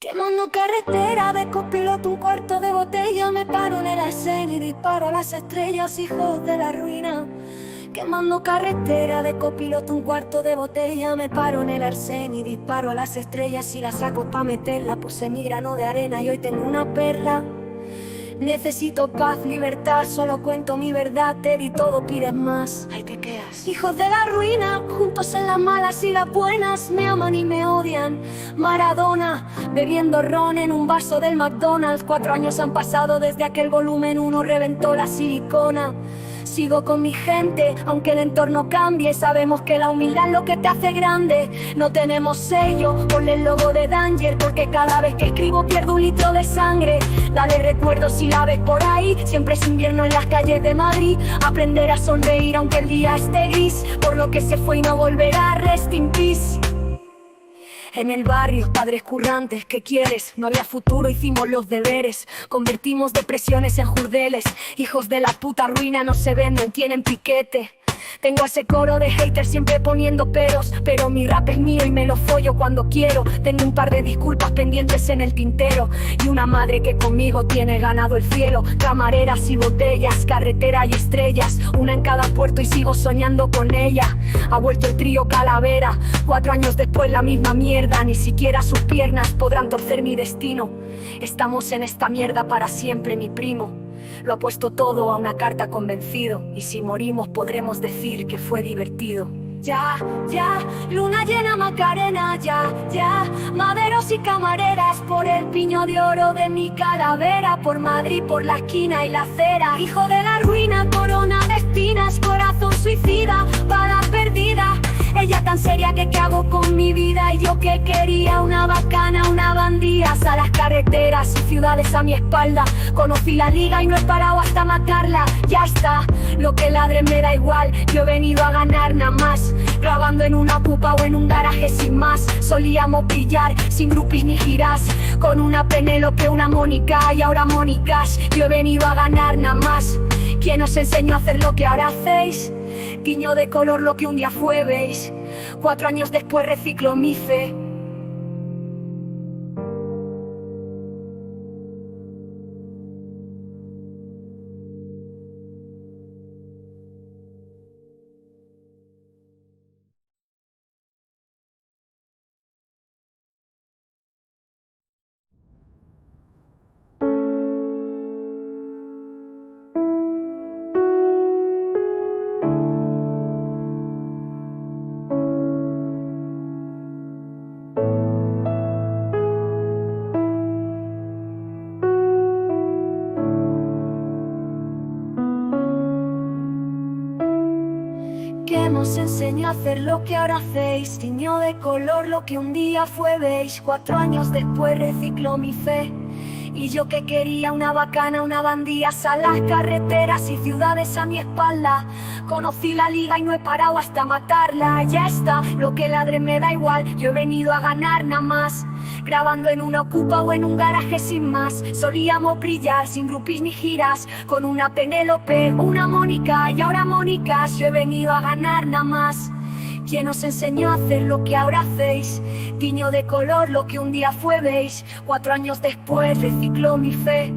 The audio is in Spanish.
Quemando carretera de copiloto, un cuarto de botella. Me paro en el arcén y disparo a las estrellas, hijos de la ruina. Quemando carretera de copiloto, un cuarto de botella. Me paro en el arcén y disparo a las estrellas. Y la saco pa' meterla, puse mi grano de arena y hoy tengo una perla. Necesito paz, libertad, solo cuento mi verdad, te di todo, pides más. Ahí te quedas. Hijos de la ruina, juntos en las malas y las buenas, me aman y me odian. Maradona, bebiendo ron en un vaso del McDonald's. 4 años han pasado desde aquel volumen 1 reventó la silicona. Sigo con mi gente, aunque el entorno cambie. Sabemos que la humildad es lo que te hace grande. No tenemos sello, ponle el logo de Danger, porque cada vez que escribo pierdo 1 litro de sangre. Dale recuerdos si la ves por ahí. Siempre es invierno en las calles de Madrid. Aprender a sonreír aunque el día esté gris, por lo que se fue y no volverá, rest in peace. En el barrio, padres currantes, ¿qué quieres? No había futuro, hicimos los deberes. Convertimos depresiones en jurdeles. Hijos de la puta ruina no se venden, tienen piquete. Tengo ese coro de haters siempre poniendo peros, pero mi rap es mío y me lo follo cuando quiero. Tengo un par de disculpas pendientes en el tintero y una madre que conmigo tiene ganado el cielo. Camareras y botellas, carretera y estrellas, una en cada puerto y sigo soñando con ella. Ha vuelto el trío Calavera, 4 años después la misma mierda. Ni siquiera sus piernas podrán torcer mi destino. Estamos en esta mierda para siempre, mi primo. Lo apuesto todo a una carta convencido, y si morimos podremos decir que fue divertido. Ya, luna llena Macarena, ya, maderos y camareras por el piño de oro de mi calavera, por Madrid, por la esquina y la acera. Hijo de la ruina, corona de espinas, corazón suicida, bala perdida. Ella tan seria que qué hago con mi vida, y yo que quería una bacana, una bandía. A las carreteras y ciudades a mi espalda, conocí la liga y no he parado hasta matarla. Ya está, lo que ladren me da igual, yo he venido a ganar nada más. Grabando en una pupa o en un garaje sin más. Solíamos brillar sin groupies ni giras, con una Penélope, una Mónica y ahora Mónicas. Yo he venido a ganar nada más. ¿Quién os enseñó a hacer lo que ahora hacéis? Guiño de color lo que un día fue, veis. 4 años después reciclo mi fe. ¿Quién os enseñó a hacer lo que ahora hacéis? Tiñó de color lo que un día fue, veis. 4 años después reciclo mi fe. Y yo que quería una bacana, una bandía. A las carreteras y ciudades a mi espalda, conocí la liga y no he parado hasta matarla. Ya está, lo que ladre me da igual, yo he venido a ganar nada más. Grabando en una ocupa o en un garaje sin más. Solíamos brillar sin groupies ni giras, con una Penélope, una Mónica y ahora Mónicas. Yo he venido a ganar nada más. ¿Quién os enseñó a hacer lo que ahora hacéis? Tiño de color lo que un día fue, veis. 4 años después reciclo mi fe.